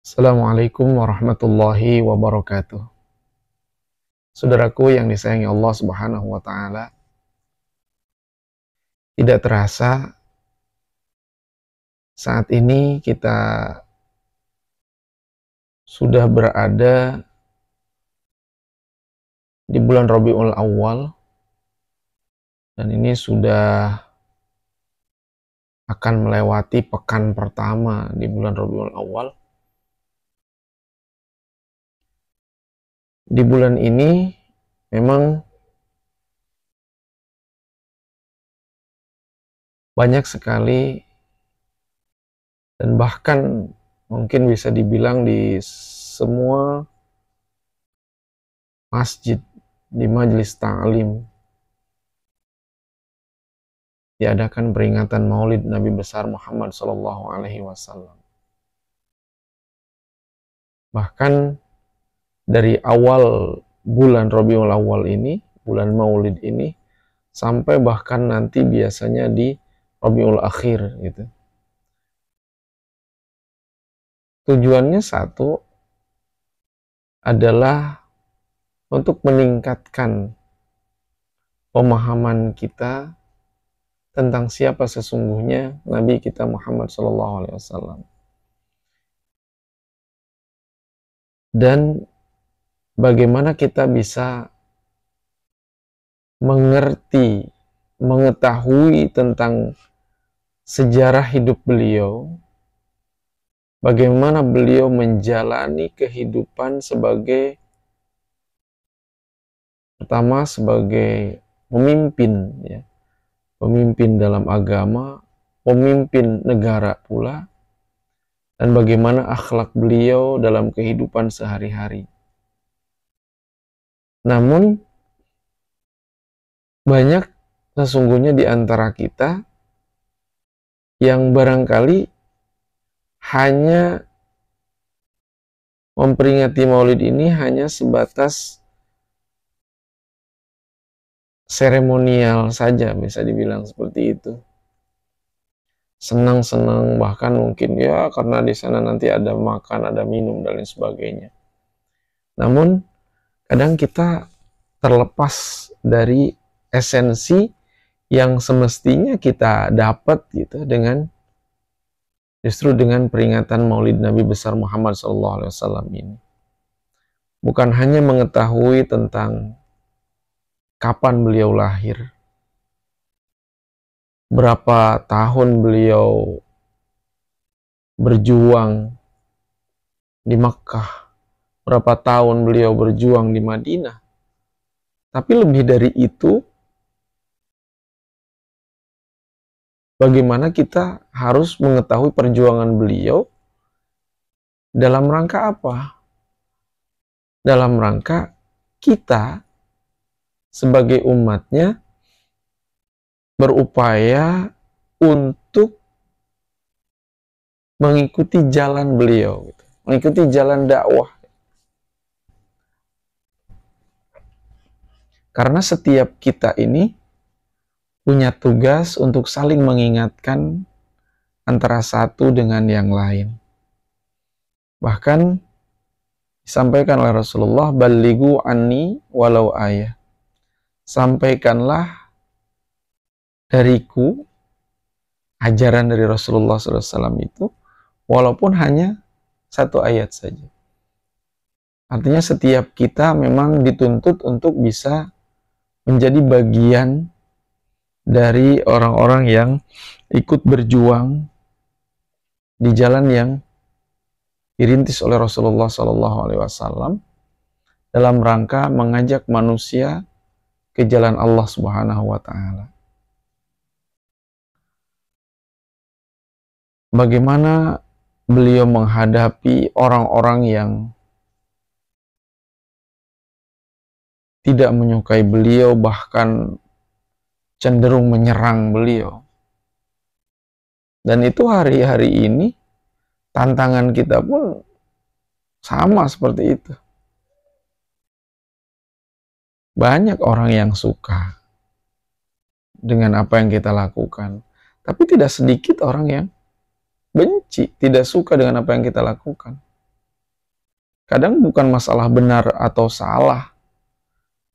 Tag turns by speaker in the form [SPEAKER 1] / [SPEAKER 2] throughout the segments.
[SPEAKER 1] Assalamualaikum warahmatullahi wabarakatuh. Saudaraku yang disayangi Allah Subhanahu wa taala, tidak terasa saat ini kita sudah berada di bulan Rabiul Awal, dan ini sudah akan melewati pekan pertama di bulan Rabiul Awal. Di bulan ini memang banyak sekali, dan bahkan mungkin bisa dibilang di semua masjid, di majelis ta'lim, diadakan peringatan Maulid Nabi besar Muhammad SAW. Bahkan dari awal bulan Rabiul Awal ini, bulan Maulid ini, sampai bahkan nanti biasanya di Rabiul Akhir gitu. Tujuannya satu adalah untuk meningkatkan pemahaman kita tentang siapa sesungguhnya Nabi kita Muhammad SAW, dan bagaimana kita bisa mengerti, mengetahui tentang sejarah hidup beliau, bagaimana beliau menjalani kehidupan sebagai, pertama sebagai pemimpin, ya, pemimpin dalam agama, pemimpin negara pula, dan bagaimana akhlak beliau dalam kehidupan sehari-hari. Namun banyak sesungguhnya di antara kita yang barangkali hanya memperingati Maulid ini hanya sebatas seremonial saja, bisa dibilang seperti itu. Senang-senang, bahkan mungkin ya karena di sana nanti ada makan, ada minum, dan lain sebagainya. Namun kadang kita terlepas dari esensi yang semestinya kita dapat gitu justru dengan peringatan Maulid Nabi besar Muhammad SAW ini. Bukan hanya mengetahui tentang kapan beliau lahir, berapa tahun beliau berjuang di Makkah, berapa tahun beliau berjuang di Madinah, tapi lebih dari itu, bagaimana kita harus mengetahui perjuangan beliau dalam rangka apa? Dalam rangka kita sebagai umatnya berupaya untuk mengikuti jalan beliau, mengikuti jalan dakwah. Karena setiap kita ini punya tugas untuk saling mengingatkan antara satu dengan yang lain. Bahkan disampaikan oleh Rasulullah, "Ballighu anni walau ayah." Sampaikanlah dariku ajaran dari Rasulullah SAW itu, walaupun hanya satu ayat saja. Artinya setiap kita memang dituntut untuk bisa menjadi bagian dari orang-orang yang ikut berjuang di jalan yang dirintis oleh Rasulullah SAW dalam rangka mengajak manusia ke jalan Allah Subhanahu wa taala. Bagaimana beliau menghadapi orang-orang yang tidak menyukai beliau, bahkan cenderung menyerang beliau. Dan itu hari-hari ini tantangan kita pun sama seperti itu. Banyak orang yang suka dengan apa yang kita lakukan, tapi tidak sedikit orang yang benci, tidak suka dengan apa yang kita lakukan. Kadang bukan masalah benar atau salah,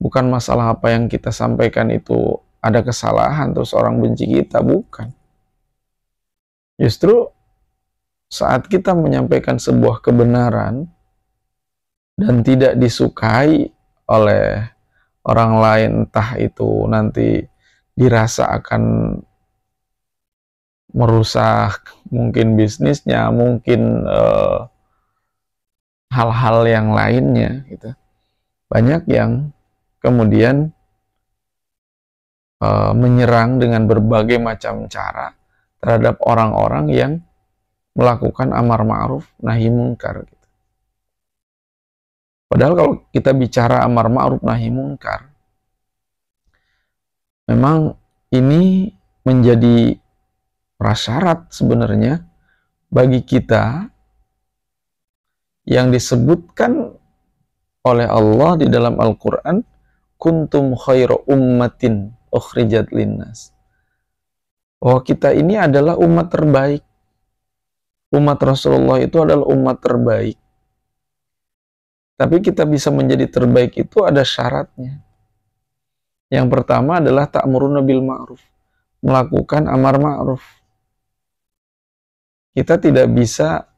[SPEAKER 1] bukan masalah apa yang kita sampaikan itu ada kesalahan terus orang benci kita, bukan. Justru saat kita menyampaikan sebuah kebenaran dan tidak disukai oleh orang lain, entah itu nanti dirasa akan merusak mungkin bisnisnya, mungkin hal-hal yang lainnya gitu. Banyak yang kemudian menyerang dengan berbagai macam cara terhadap orang-orang yang melakukan amar ma'ruf nahi munkar gitu. Padahal kalau kita bicara amar ma'ruf nahi munkar, memang ini menjadi prasyarat sebenarnya bagi kita yang disebutkan oleh Allah di dalam Al-Quran, kuntum khairu ummatin ukhrijat linnas. Oh, kita ini adalah umat terbaik. Umat Rasulullah itu adalah umat terbaik. Tapi kita bisa menjadi terbaik itu ada syaratnya. Yang pertama adalah ta'muruna bil ma'ruf, melakukan amar ma'ruf. Kita tidak bisa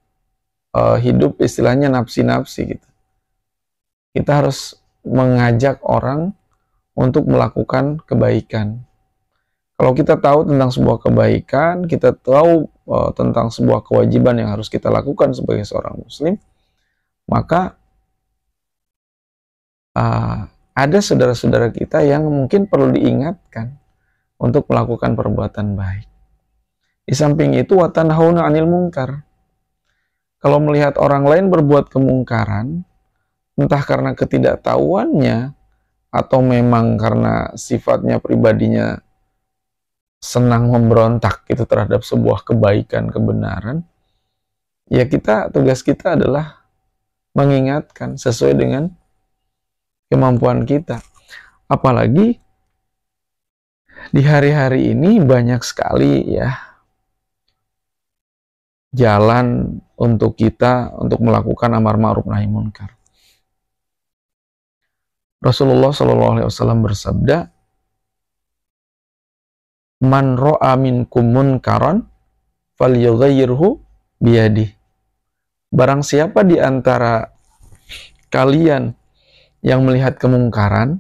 [SPEAKER 1] hidup istilahnya nafsi-nafsi gitu. Kita harus mengajak orang untuk melakukan kebaikan. Kalau kita tahu tentang sebuah kebaikan, kita tahu tentang sebuah kewajiban yang harus kita lakukan sebagai seorang muslim, maka ada saudara-saudara kita yang mungkin perlu diingatkan untuk melakukan perbuatan baik. Di samping itu, wa tanhauna 'anil munkar. Kalau melihat orang lain berbuat kemungkaran, entah karena ketidaktahuannya atau memang karena sifatnya pribadinya senang memberontak itu terhadap sebuah kebaikan, kebenaran, ya tugas kita adalah mengingatkan sesuai dengan kemampuan kita. Apalagi di hari-hari ini banyak sekali ya jalan untuk kita untuk melakukan amar ma'ruf nahi munkar. Rasulullah SAW bersabda, man ro'a minkum munkaran falyughayyirhu biyadih. Barang siapa di antara kalian yang melihat kemungkaran,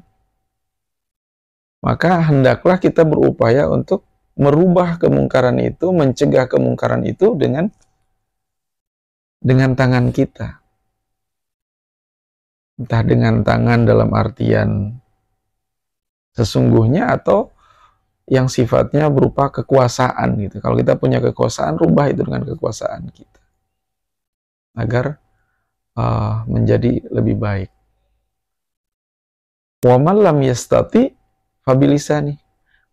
[SPEAKER 1] maka hendaklah kita berupaya untuk merubah kemungkaran itu, mencegah kemungkaran itu dengan tangan kita. Entah dengan tangan dalam artian sesungguhnya atau yang sifatnya berupa kekuasaan gitu. Kalau kita punya kekuasaan, rubah itu dengan kekuasaan kita agar menjadi lebih baik. Wa man lam yastati fabilisani.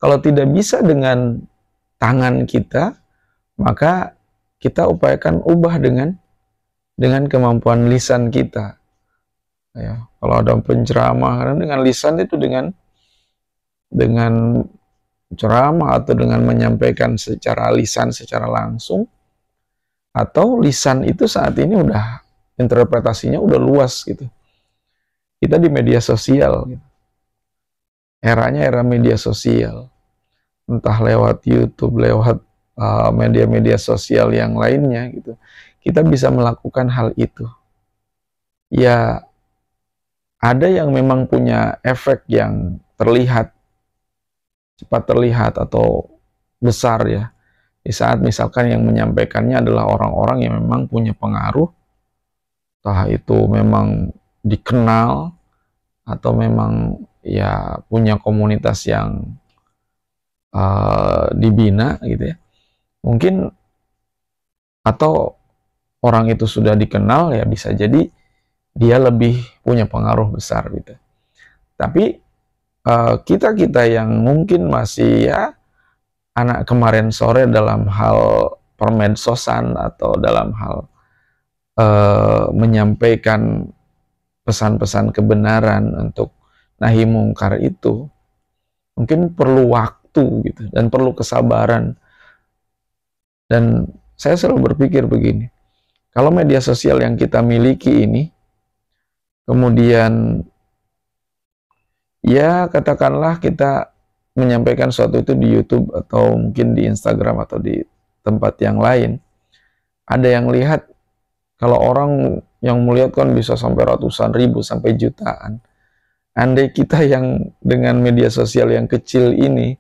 [SPEAKER 1] Kalau tidak bisa dengan tangan kita, maka kita upayakan ubah dengan kemampuan lisan kita. Ya, kalau ada penceramah, karena dengan lisan itu dengan ceramah atau dengan menyampaikan secara lisan, secara langsung, atau lisan itu saat ini udah interpretasinya udah luas gitu. Kita di media sosial gitu. Eranya era media sosial, entah lewat YouTube, lewat media-media sosial yang lainnya gitu, kita bisa melakukan hal itu. Ya, ada yang memang punya efek yang terlihat, cepat terlihat atau besar ya, di saat misalkan yang menyampaikannya adalah orang-orang yang memang punya pengaruh, entah itu memang dikenal atau memang ya punya komunitas yang dibina gitu ya, mungkin, atau orang itu sudah dikenal, ya bisa jadi dia lebih punya pengaruh besar gitu. Tapi kita yang mungkin masih ya anak kemarin sore dalam hal permedsosan atau dalam hal menyampaikan pesan-pesan kebenaran untuk nahi mungkar itu, mungkin perlu waktu gitu dan perlu kesabaran. Dan saya selalu berpikir begini, kalau media sosial yang kita miliki ini Kemudian ya katakanlah kita menyampaikan sesuatu itu di YouTube atau mungkin di Instagram atau di tempat yang lain, ada yang lihat, kalau orang yang melihat kan bisa sampai ratusan ribu sampai jutaan. Andai kita yang dengan media sosial yang kecil ini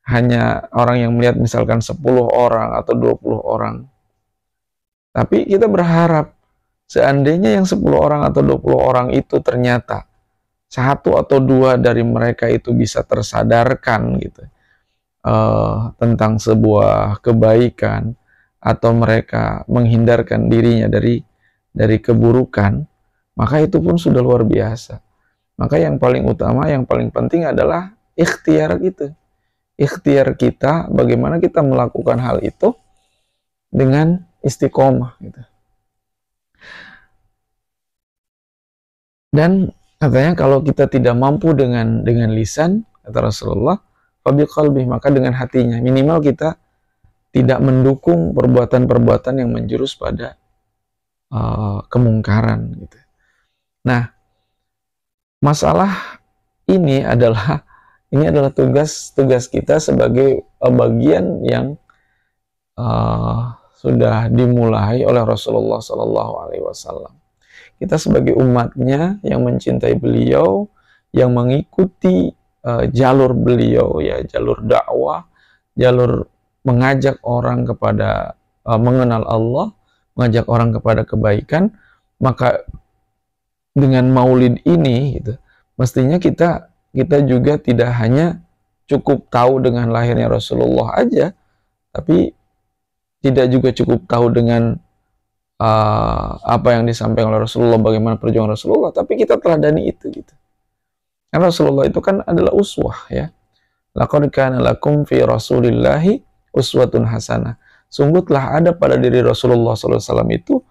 [SPEAKER 1] hanya orang yang melihat misalkan 10 orang atau 20 orang, tapi kita berharap seandainya yang 10 orang atau 20 orang itu ternyata satu atau dua dari mereka itu bisa tersadarkan gitu, tentang sebuah kebaikan, atau mereka menghindarkan dirinya dari keburukan, maka itu pun sudah luar biasa. Maka yang paling utama, yang paling penting adalah ikhtiar gitu. Ikhtiar kita, bagaimana kita melakukan hal itu dengan istiqomah gitu. Dan katanya kalau kita tidak mampu dengan lisan, kata Rasulullah, fabil qalbi, maka dengan hatinya. Minimal kita tidak mendukung perbuatan-perbuatan yang menjurus pada kemungkaran gitu. Nah, masalah ini adalah tugas kita sebagai bagian yang sudah dimulai oleh Rasulullah Sallallahu Alaihi Wasallam. Kita sebagai umatnya yang mencintai beliau, yang mengikuti jalur beliau, ya jalur dakwah, jalur mengajak orang kepada mengenal Allah, mengajak orang kepada kebaikan, maka dengan maulid ini gitu, mestinya kita juga tidak hanya cukup tahu dengan lahirnya Rasulullah aja, tapi tidak juga cukup tahu dengan apa yang disampaikan oleh Rasulullah, bagaimana perjuangan Rasulullah, tapi kita teladani itu gitu. Karena Rasulullah itu kan adalah uswah ya. Laqad kana lakum fi Rasulillahi uswatun hasanah. Sungguh telah ada pada diri Rasulullah SAW itu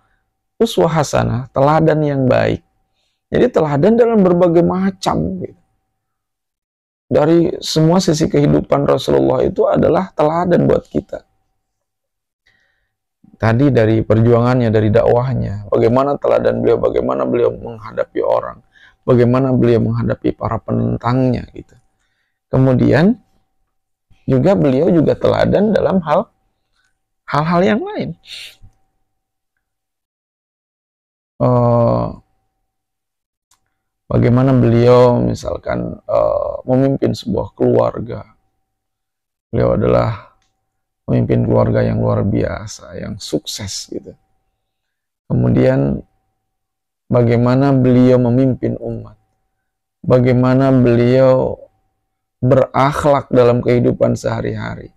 [SPEAKER 1] uswah hasanah, teladan yang baik. Jadi teladan dalam berbagai macam gitu. Dari semua sisi kehidupan Rasulullah itu adalah teladan buat kita. Tadi dari perjuangannya, dari dakwahnya, bagaimana teladan beliau, bagaimana beliau menghadapi orang, bagaimana beliau menghadapi para penentangnya gitu. Kemudian juga beliau juga teladan dalam hal-hal yang lain. Bagaimana beliau misalkan memimpin sebuah keluarga. Beliau adalah memimpin keluarga yang luar biasa, yang sukses gitu. Kemudian bagaimana beliau memimpin umat. Bagaimana beliau berakhlak dalam kehidupan sehari-hari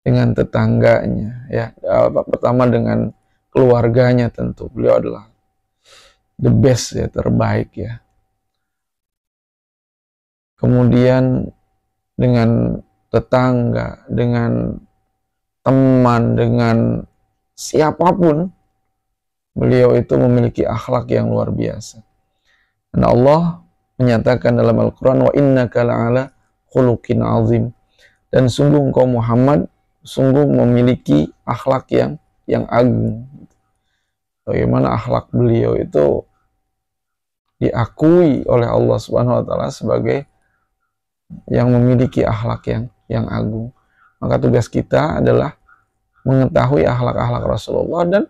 [SPEAKER 1] dengan tetangganya, ya. Pertama dengan keluarganya, tentu beliau adalah the best ya, terbaik ya. Kemudian dengan tetangga, dengan teman, dengan siapapun, beliau itu memiliki akhlak yang luar biasa. Dan Allah menyatakan dalam Al-Quran, wa innaka la'ala khuluqin azim. Dan sungguh engkau Muhammad sungguh memiliki akhlak yang agung. Bagaimana akhlak beliau itu diakui oleh Allah Subhanahu wa taala sebagai yang memiliki akhlak yang agung. Maka tugas kita adalah mengetahui akhlak-akhlak Rasulullah dan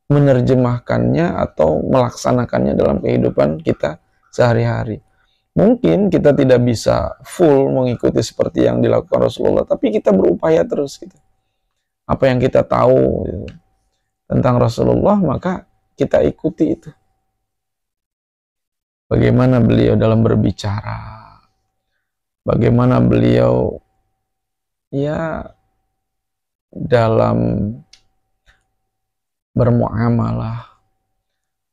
[SPEAKER 1] menerjemahkannya atau melaksanakannya dalam kehidupan kita sehari-hari. Mungkin kita tidak bisa full mengikuti seperti yang dilakukan Rasulullah, tapi kita berupaya terus gitu. Apa yang kita tahu gitu tentang Rasulullah, maka kita ikuti itu. Bagaimana beliau dalam berbicara, bagaimana beliau ya dalam bermuamalah,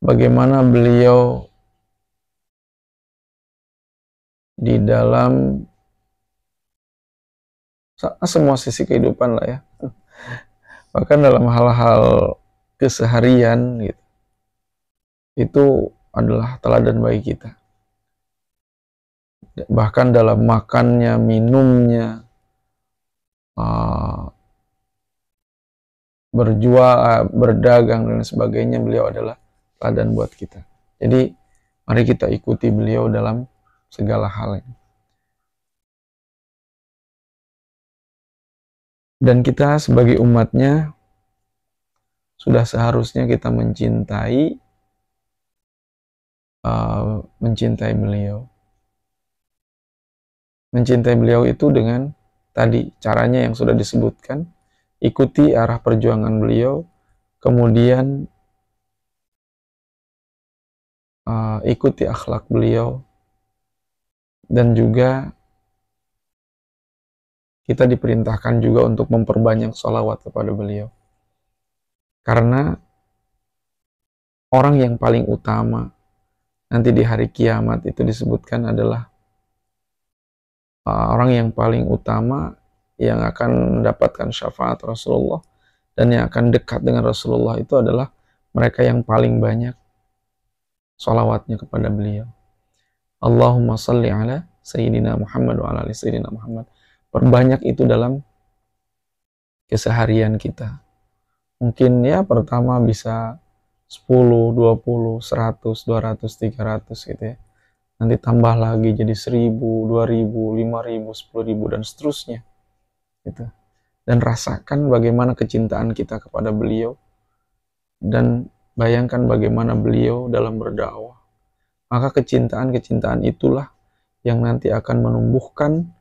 [SPEAKER 1] bagaimana beliau di dalam semua sisi kehidupan lah ya. Bahkan dalam hal-hal keseharian gitu, itu adalah teladan bagi kita. Bahkan dalam makannya, minumnya, berjual, berdagang dan sebagainya, beliau adalah teladan buat kita. Jadi mari kita ikuti beliau dalam segala hal ini. Dan kita sebagai umatnya sudah seharusnya kita mencintai beliau. Mencintai beliau itu dengan tadi caranya yang sudah disebutkan, ikuti arah perjuangan beliau, kemudian ikuti akhlak beliau, dan juga kita diperintahkan juga untuk memperbanyak sholawat kepada beliau. Karena orang yang paling utama nanti di hari kiamat itu disebutkan adalah orang yang paling utama yang akan mendapatkan syafaat Rasulullah dan yang akan dekat dengan Rasulullah itu adalah mereka yang paling banyak sholawatnya kepada beliau. Allahumma salli ala Sayyidina Muhammad wa ala ali Sayyidina Muhammad. Perbanyak itu dalam keseharian kita. Mungkin ya pertama bisa 10, 20, 100, 200, 300 gitu ya. Nanti tambah lagi jadi 1000, 2000, 5000, 10.000 dan seterusnya. Gitu. Dan rasakan bagaimana kecintaan kita kepada beliau. Dan bayangkan bagaimana beliau dalam berdakwah. Maka kecintaan-kecintaan itulah yang nanti akan menumbuhkan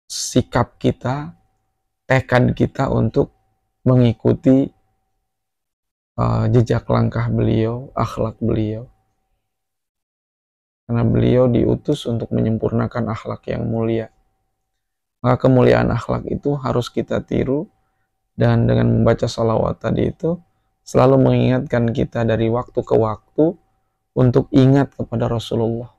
[SPEAKER 1] sikap kita, tekad kita untuk mengikuti jejak langkah beliau, akhlak beliau. Karena beliau diutus untuk menyempurnakan akhlak yang mulia. Maka kemuliaan akhlak itu harus kita tiru, dan dengan membaca salawat tadi itu selalu mengingatkan kita dari waktu ke waktu untuk ingat kepada Rasulullah.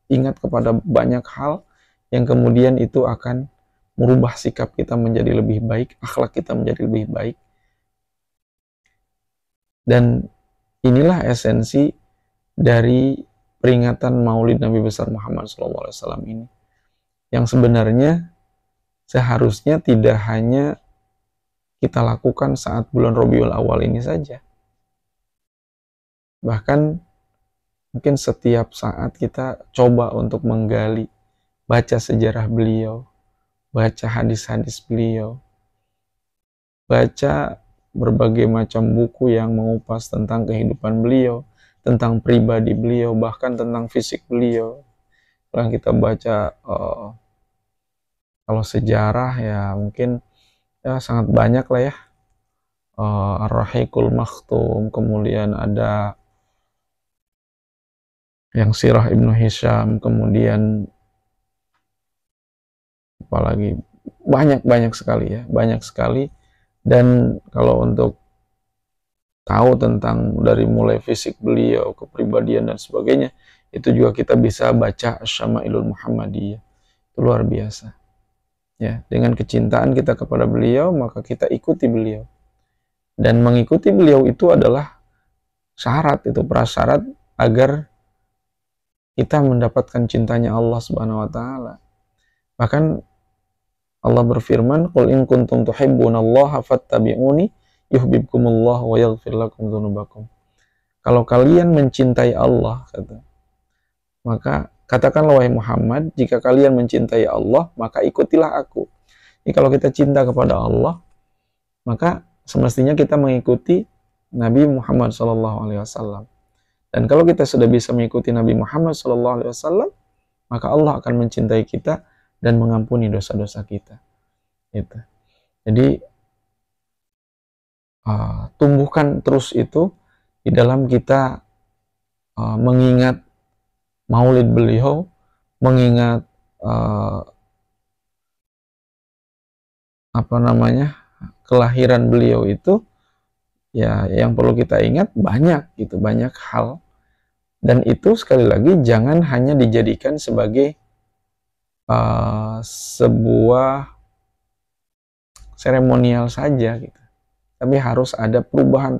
[SPEAKER 1] Ingat kepada banyak hal yang kemudian itu akan merubah sikap kita menjadi lebih baik, akhlak kita menjadi lebih baik. Dan inilah esensi dari peringatan Maulid Nabi besar Muhammad SAW ini. Yang sebenarnya seharusnya tidak hanya kita lakukan saat bulan Rabiul Awal ini saja. Bahkan mungkin setiap saat kita coba untuk menggali, baca sejarah beliau, baca hadis-hadis beliau, baca berbagai macam buku yang mengupas tentang kehidupan beliau, tentang pribadi beliau, bahkan tentang fisik beliau. Kalau kita baca kalau sejarah ya mungkin ya sangat banyak lah ya. Ar-Rahiqul Makhtum, kemudian ada yang Sirah Ibnu Hisham, kemudian apalagi banyak sekali ya, banyak sekali. Dan kalau untuk tahu tentang dari mulai fisik beliau, kepribadian dan sebagainya, itu juga kita bisa baca Syama'ilul Muhammadiyah. Itu luar biasa. Ya, dengan kecintaan kita kepada beliau, maka kita ikuti beliau. Dan mengikuti beliau itu adalah syarat, itu prasyarat agar kita mendapatkan cintanya Allah Subhanahu wa taala. Bahkan Allah berfirman, "Qul in kuntum tuhibbunallaha fattabi'uni yuhibbukumullah wa yaghfir lakum dzunubakum." Kalau kalian mencintai Allah, maka katakanlah wahai Muhammad, jika kalian mencintai Allah, maka ikutilah aku. Jadi kalau kita cinta kepada Allah, maka semestinya kita mengikuti Nabi Muhammad SAW. Dan kalau kita sudah bisa mengikuti Nabi Muhammad SAW, maka Allah akan mencintai kita dan mengampuni dosa-dosa kita. Gitu. Jadi tumbuhkan terus itu di dalam kita mengingat Maulid beliau, mengingat kelahiran beliau itu. Ya, yang perlu kita ingat banyak hal, dan itu sekali lagi jangan hanya dijadikan sebagai sebuah seremonial saja gitu, tapi harus ada perubahan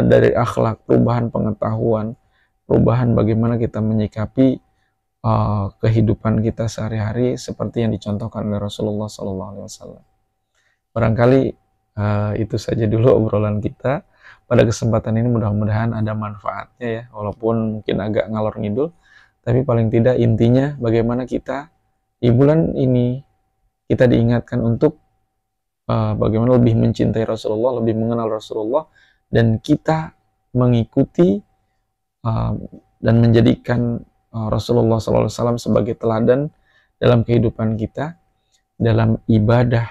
[SPEAKER 1] dari akhlak, perubahan pengetahuan, perubahan bagaimana kita menyikapi kehidupan kita sehari-hari seperti yang dicontohkan oleh Rasulullah SAW. Barangkali itu saja dulu obrolan kita pada kesempatan ini, mudah-mudahan ada manfaatnya ya, walaupun mungkin agak ngalor ngidul, tapi paling tidak intinya bagaimana kita di bulan ini kita diingatkan untuk bagaimana lebih mencintai Rasulullah, lebih mengenal Rasulullah, dan kita mengikuti dan menjadikan Rasulullah SAW sebagai teladan dalam kehidupan kita, dalam ibadah,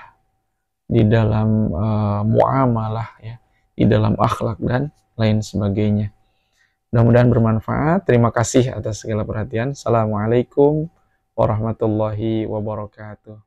[SPEAKER 1] di dalam muamalah, ya, di dalam akhlak dan lain sebagainya. Mudah-mudahan bermanfaat. Terima kasih atas segala perhatian. Assalamualaikum warahmatullahi wabarakatuh.